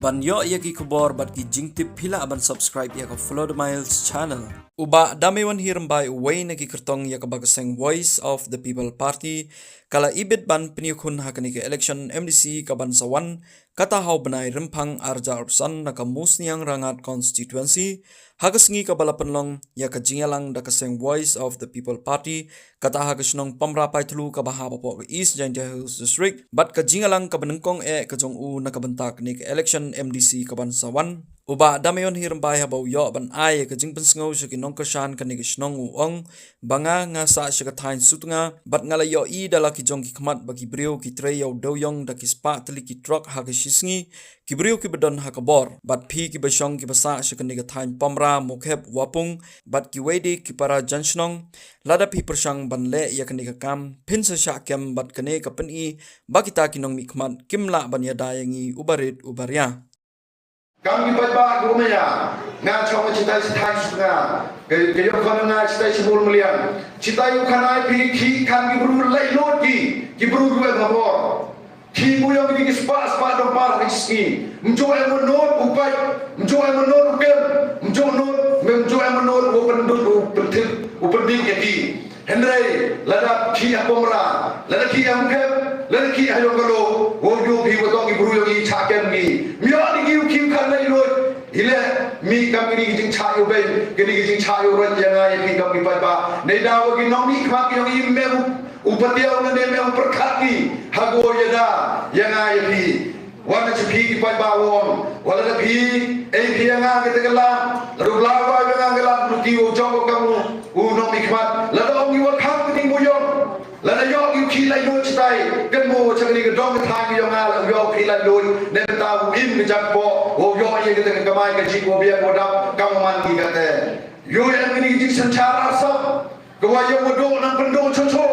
Ban yo ia ki kubor bat ki jingtip pila aban subscribe ya ka follow the miles channel. Uba damewan hirmbai uway na ki kertong ya ka bagaseng Voice of the People Party kala ibit ban penyukun hakani ke election MDC ka bansawan kata hau benai rempang arja arsan na ka musniang rangat constituency hagasngi ka balapenlong ya ka jingalang da kaseng Voice of the People Party kata hagasnong pamrapai tulu ka bahaba po East Jaintia Hills District bat ka jingalang ka benengkong ka jong u na ka bentak ni ka election MDC ka bansawan uba dameyon hirmbai habaw yo ban ay ka jing pensngaw sa kinong kasyan kanig isnong uong banga nga sa siya katain sutunga bat ngalayo i dala ki jong ki kmat bagi brio ki treyaw doyong da ki spa tali ki truck hagashisngi ki brio ki bedon hakabor bat pi ki basyong ki basa siya kanig katain pamra mukheb wapung bat ki wedi ki para janshnong lada pi persyang ban le ya kanig kam pin sa siya kem bat kane kapen i bakita kinong mi kmat kimla ban ya dayangi ubarit ubarya kami baik rumaya nga chong citai citai sunga ke yo kono nga citai sebul melian citai ukanai pi kami buru lai lodi ki buru dua ngabor ki buyong di spa do par riski menjoy menot upai menjoy menot ukem menjoy menot upendut upending yaki Henry ladap ki apomra ladap ki amkem ladap ki ayong kalo wojo bi wotong ibru yogi chakem gi myo di ki kan lai loi ile mi kam ni jing cha yo be gini jing cha yo ran yang ai ki kam ni pa ba nei da wo gi no mi khma ki yogi me upatiaw na ne me perkhati hago yada yang ai ki wana chipi ki pa ba won wala da pi ei pi nga ke tegala ru la ba nga ngala lu ki wo jong kamu no mi khmat la do ngi wa kham ni mo yo la da yo ki ki lai lo chitai kan mo chang ni ka dong ka thang yo nga la yo ki lai lo ne ta bu in mi jak po wo yo ye ke te ka mai ka chi ko bia ko da kam man ki ka te yo ye ni ji sanchar asa ko wa yo mo do nang pendo cho cho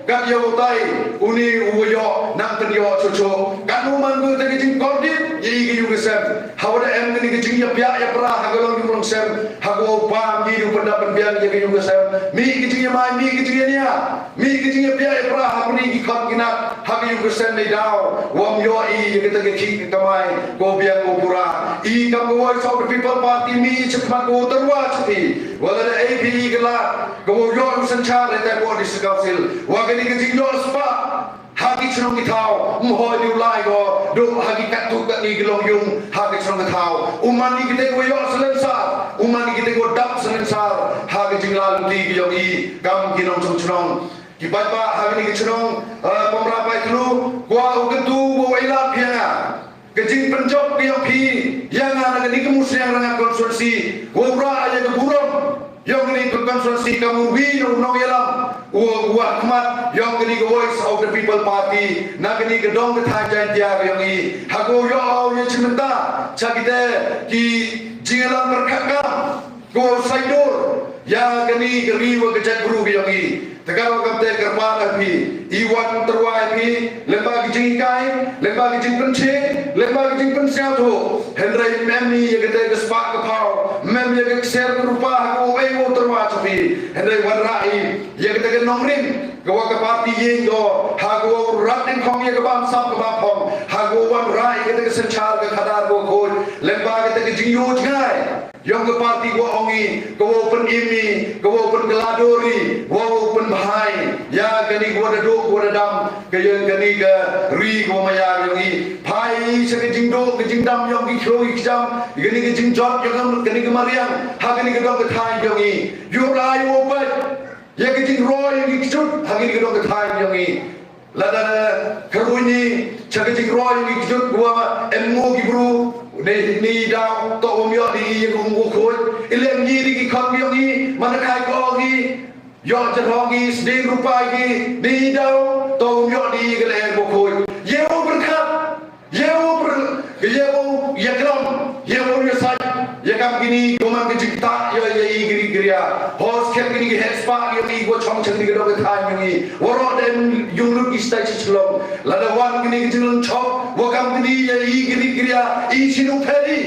kan yo tai uni u yo nang pen yo cho cho kan mo man bu te ki jing ko di ye ki yu ke sem how da em ni ki jing ya pya ya pra ha ko long ki sem ha ko pa mi ru pen da pen bian ye ki yu ke sem mi ki jing ya mai mi ki jing ya mi ki jing ya pya ya pra ha ni ki kham ki na ha ki yu ke sem ni dao wam yo I ye ki te ki ka mai ko bian ko pura I kam ko Voice of the People Party mi chma ko tarwa chti wala da AP gala ko yo sanchar le ta ko dis council wa ni ki jing yo spa hagi chong ki thao mho diu lai go do hagi kat tu ka ni glong yung hagi chong ki thao umani ki te ko yo selensa umani ki te ko dap selensa hagi jing la lu ti ki yo I kam ki nong chong chong ki ba ba hagi ni ki chong pamra pai tlu kwa u ke tu bo ila pia ke jing penjok ki yo pi yang ana ni ke mus yang ranga konsorsi wo ra ya ke burong yang ni ke konsorsi kamu wi no yalam wa kmat yang ni ke Voice of the People Party na ni ke dong ke thang jan dia yang I hago yo ye chimta chakite ki jingalang berkakam ko saidor ya ni ke riwa ke jak guru yang I tegaro kamte kerpan api iwan terwai api lembaga jingkai lembaga jingpenche lembaga jingpensiao tu hendrai memni ye kete ke spak ke pau mem ye ke share rupa ko ei wo terwa api hendrai warai ye kete ke nongrim ko ke parti ye yo hago ratin khong ye ke bam sap ke bam phong hago wan rai kete ke sanchar ke khadar ko khoj lembaga kete ke jingyo jngai yang ke parti ko ongi ko open imi ko open geladori wo open bahai ya kani ko da do ko da dam ke ye kani ke ri ko maya yang I phai se ke jing do ke jing dam yang ki khoi ki jam kani ke jing jot yang kani ke mariang ha kani ke do ke thai yang I yo lai wo pa ye ke jing ro yang ki chut ha kani ke do ke thai yang I lada keruni chake jing ro yang ki chut ko emo ki bru ni dao to omyo di ye ko ngo khoi ilem ni di ki kham yo ni man khai ko gi yo ja rongi sding rupa gi ni dao to omyo di ke le ngo khoi ye o berkat ye o ber ye o ye kram ye o ye sai ye kam gini goman ke jikta yo ye I giri giria hos kem gini ke hespa yo ni go chong chang ni ke do ke thai yo ni woro den yung lu ki stai chlom la da wan gini ke jilun chok wo kam gini ye I giri giria I chinu phedi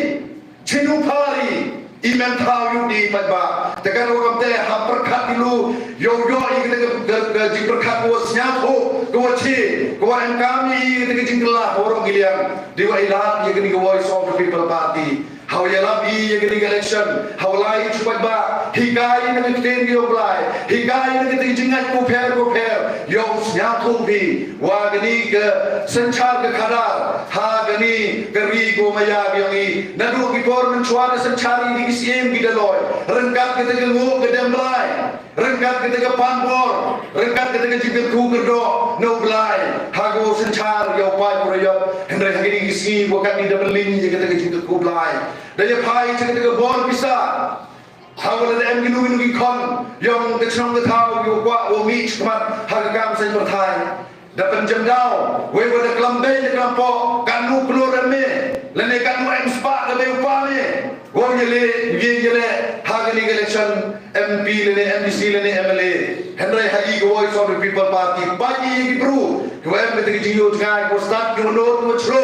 chinu phari iman tahu yudi pada tekan orang teh haperkat dulu yo kita ke berkat bos nyatu ke waci ke wan kami kita jinglah orang giliang dewa ilah yang ini voice of the people party how ya labi yang ini election how lai cepat ba higai yang kita tinggi oblai higai yang kita jingat kuper yo nyatu bi wa gini ke sencar ke kadar ha gini ke rigo maya yang ini nadu ki por mencuara sencari di siem di daloi rengkat kita ke ngu ke demlai rengkat kita ke panbor rengkat kita ke jibir ku gerdo no blai hago sencar yo pai proyo hendra hagini gisi bukan di dabeling kita ke jibir ku blai daya pai kita ke bor bisa hawala em ginu kon yang ke chong ke tau yo kwa o mi chmat hagam sen berthai dapat jemdau we pada kelambe de kelampo kanu keluar me lene kanu em spa ke upame wo yele hagani election MP lene MDC lene MLA Henry Hagi voice of the people party bagi ibru ko em te jiyo ngai ko start ko no ko chro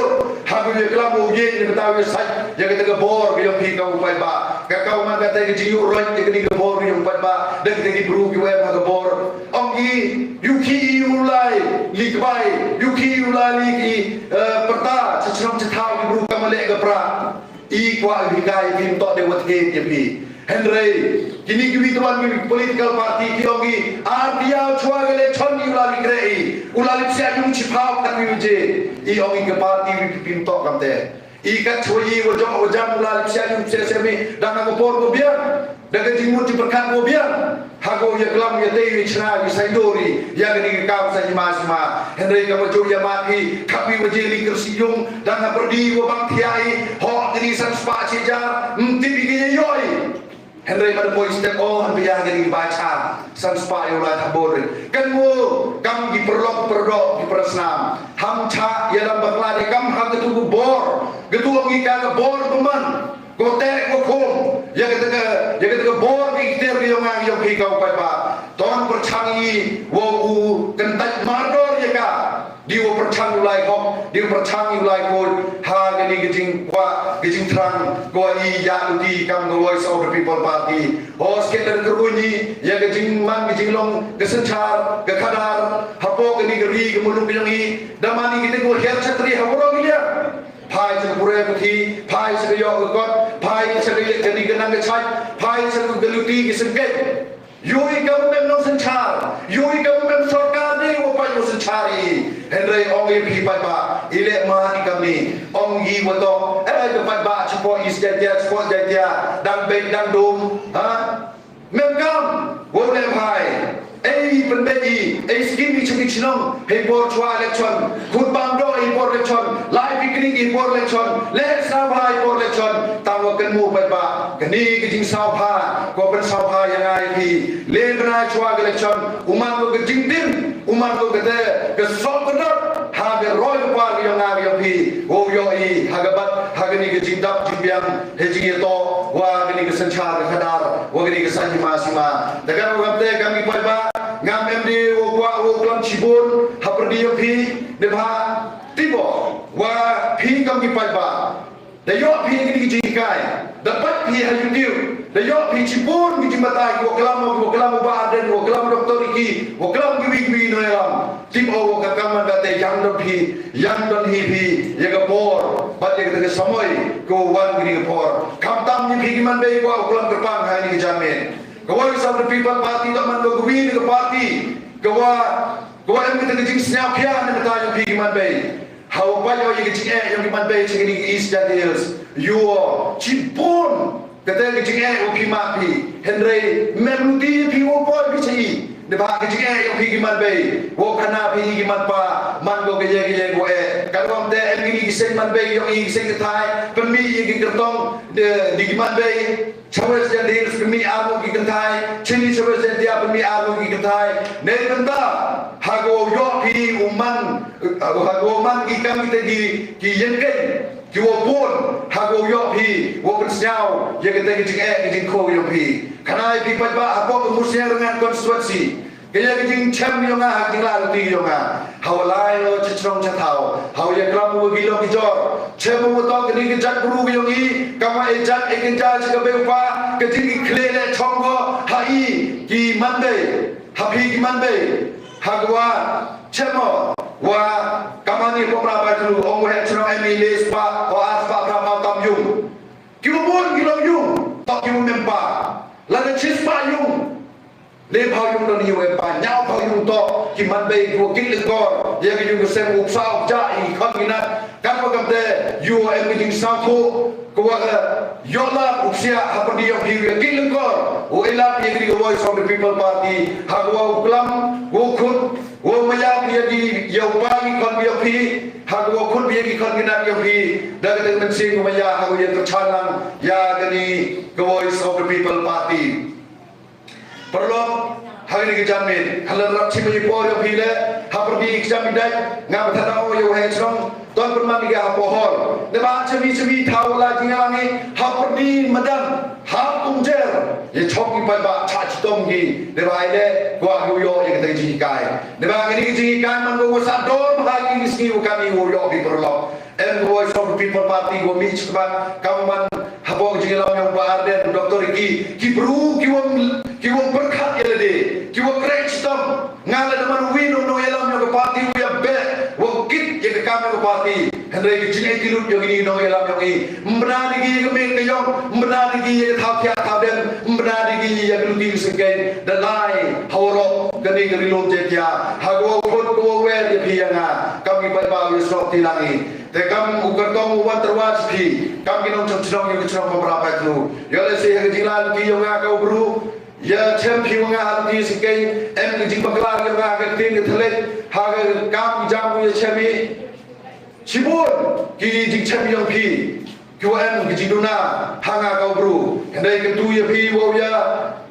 hagu ye kelambo ye ni betawi sai ye ke bor ke pi ka upai ba ka ka man ka te jiyo roi ke ni bor ke upai ba de te ibru ko em ha bor ongi yuki ulai likbai yuki ulali perta cecrom cethau ibru kamale ke pra i kwa bikai kim to de wathe ye Henry kini kiwi tuan kiwi political party kiongi artia chua gele choni ulali grei ulali sia yung chipau kan wi je i ongi ke party wi pim to kamte i ka choi wo jam ulali sia yung sia semi dan ko por go biar daga jimut di perkan go biar hago ya kelam ya tei chna wi saidori ya gani ka sa sima Henry ka jo ya mati kapi wo je li kersiyung dan perdi wo bang thiai ho ini san spa cijar mti bi yoi Henry pada poin step on biar jadi baca sanspa yola tabor kan wo kam di perlok perdok di persnam ham cha dalam baklade kam ha ketu bor ketu ngi ka bor teman kote ko khom ya ketu bor ki ter yo ngang yo ki ka upai ba ton perchangi wo u kentat mardor ya ka di wo perchang ulai kok di perchang ulai ko ha gani gijing kwa gijing trang ko I ya di kam the voice of the people party hos ke dan kerbunyi ya gijing man gijing long kesencar ke kadar hapo gani geri ke mulung yang I damani kita ko her chatri hawro gilia pai se pure puthi pai se yo got pai se gani ganang ke chai pai se galuti ke sengket yoi government no senchar yoi government sarkar ni wo pai no senchari Henry ongi pi pai ba ile ma ni kami ongi woto ke pai ba chipo is dia chipo dia dan be dan dum ha memgam wo le pai pendai skim ni chumi chinong he bor chwa election khut bam do I bor election live picnic I bor election le sa bhai bor election tawo kan mu pai ba kani ki jing sao pha ko pen sao pha yang ai pi le bna chwa election uman ko jing din uman ko de ke so kodot ha be roi pa yang ai yang pi wo yo I hagabat hagani ki jing dap jing biang he jing to wa gani ke sanchar ke khadar wa gani ke sanji masima dagan ko gamte kami pai ba ngam MD wo kwa wo klam chibon haperdi pi de bha tibo wa pi kam ki pai ba de yo pi ki ji kai dapat pi ha yudiu de yo pi chibon ki matai wo klam ba aden wo klam doktor ki wo klam ki wi no elam tibo wo ka kam ga te yang do pi yang don hi pi ye ga por ba ye ga samoy ko wan ki por kam tam ni pi ki man be ko klam terpang ha ni jamin Kawan some the people party tak mandu gwin ke party kawan kita kecing snap kian kita yang pergi man bay how banyak yang kecing yang man bay cing ni East Daniels you cipon kata kecing yang pergi mati Henry memudi pergi opoi pergi de ba kecing yang pergi man bay wo kana pergi man pa man go geye go kalau am de ni sen man bay yang sen ketai pemi yang kertong di man bay Chawes dan dia pemi amu ki kentai chini chawes dan dia pemi amu ki kentai ne kenta hago yo pi uman hago man ki kam kita ki yenken ki wo pon hago yo pi wo pensau ye kita ki jing ko yo pi kanai pi pa apa musnya dengan konstitusi kaya ki cham yo nga hak la ti yo nga hawalai lo chichong chatao haw ye klam wo gilo ki jor Cemo motor kini kejat guru yongi kama ejat ekenja jika berupa kejiki klele chongo hai ki mande hapi ki mande hagwa cemo wa kamani popra batu ongo he chno emile spa o aspa prama tam yung kiubun kilo yung tok yung mempa lada chispa yung le phao yung don yung empa nyao phao yung to ki mande ko king lengor ye ki yung sem upsa upja i khangina kan ko kamte you everything sauto ko wa yola upsia hapadi yo ki king lengor o ila pi the voice of the people party hagwa uklam wo khut wo maya pi di yo pa ki kon bi pi hagwa khut bi ki kon gina yo pi da ga men sing maya hagwa ye chalang ya gani the voice of the people party perlu hari ini jamin halan rap cimi por yo pile haperdi jamin dai ngam thana o yo he chong ton perman diga pohor de ba cimi thawla jingalangi haperdi madan hap tungjer ye choki pa ba cha chitom gi de ba ile kwa yo ye ke ji kai de ba ngini ji kai man go sa dor bhagi ski kami wo yo bi perlo and voice of the people party go mi chban kaman habong jingalang yo ba arden dr ki bru ki wo berkat ele de ki wo great stop ngala de man wino no elam yo party we are bet wo kit ye ka me party henry ki jingai ti lut yo ni no elam yo ni mbrani ki ke me ke yo mbrani ki ye tha phya tha den mbrani ki ye lu ti sken the lie horo gani gari lom je kya hago khot ko we ye phi nga kam ki pai ba yo stop ti langi te kam ukar tong wan terwas phi kam ki nong chong yo ki chong pa ba klu yo le se he jilal ki yo nga ka bru ya champion nga hati sikay em ki jing bakla nga nga ting thale ha kam jam ye chami chibun ki jing champion phi kyo em ki jiduna hanga ka bru ndai ke tu ye phi wo ya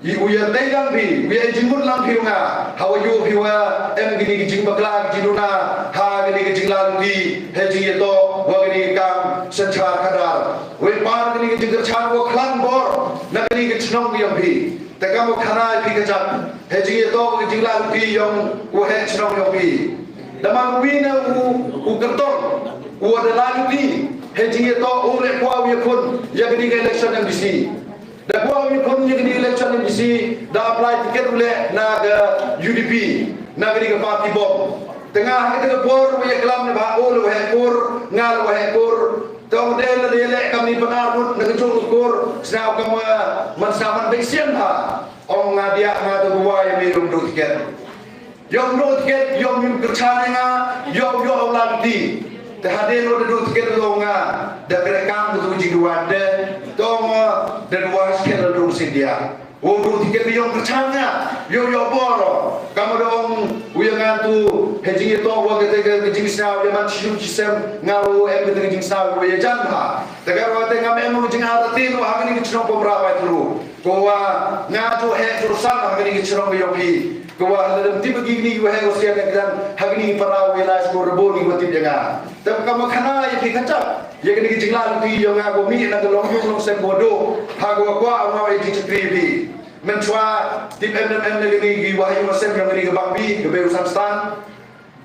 yi u ya dai lang phi we jing mut lang phi nga ha wa yo phi wa em ki jing bakla ki jiduna ha ki jing lang di he ji ye to wa ki kam sanchar khadar we par ki jing chan wo khlan bor na ki chnong yam phi te kam khana phi ka chat he ji ye to ki jing lang di yong wo he chnong yong phi damang wina u kertong u ada lang di he ji ye to o le kwa wi khun ya ki election MDC da kwa wi khun ya ki election MDC da apply ticket ule na ga UDP na ki party bom tengah kita por we kelam ne ba o lo he por ngal we he por tong de le kami penarut na kejung kur snau kam man saman be sian ha ong ngadia ngatu buai mi rum du tiket yom du tiket yom mi kerchane nga yom yo lang di te hade no du tiket lo nga da rekam tu ji duan de tong de duas ke lo sindia o du tiket yom kerchane yo boro kam dong uyangan tu hejing to wa ke te jing snau ya man chiu chisem ngau em ke jing snau we jan ha tegar wa te ngam em jing ha te no ha ni chno po bra ba tru ko wa nga tu he urusan ha ni chno yo pi ko wa dalam tiba gini wa he usia ke dan ha ni para we la ko rebo ni wa tip janga te kam khana ye pi khacha ye ke ni jing la ti yo nga ko mi na ko long long sem bodo ha ko kwa ma ye ti tri bi menchua tip em ni gi wa yu sem yang ni ke bangbi ke berusan stan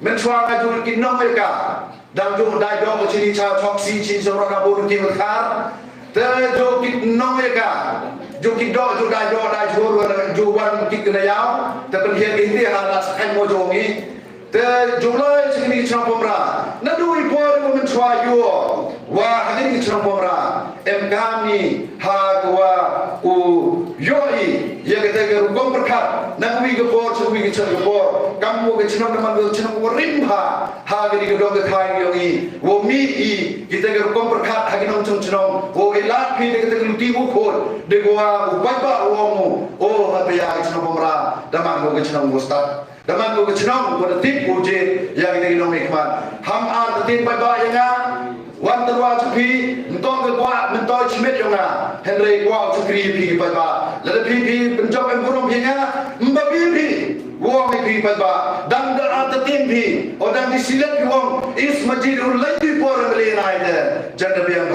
menchua ngajul kin no mereka dang jo dai do ko chini cha chok si chin so ra bo ki khar te jo kin no mereka jo kin do jo dai jo jo wan ki ke yao te pen hian hi ha la sai mo jo ngi te jo lai chini cha pomra na du i por ko menchua yu wa hadin ki cha pomra em kami ha kwa u yoi ye ke te ke gom berkat na wi ke por chu wi ke cha ke por kam mo ke chnam na man ke chnam ko rim ha ke ni ke do ke thai yo ni wo mi I kita ke gom berkat ha ke nong chung chnam wo ke lat phi de ke te lu ti wo khot de ko wa u bai ba wo mo o ha pe ya ke chnam pomra da man ko ke chnam wo sta daman ko ke chnam ko de tip ko je ya ke ni nong me kman ham a de tin bai ba ya nga wan terwa chupi mentong ke kwa mentoi chimit yo nga henry kwa chukri pi pai ba la de pi penjok em burom pi nga mbabi pi wo me pi pai ba dang da at tim pi o dang di silat wong is majidul lagi por ngeli nai de janda biang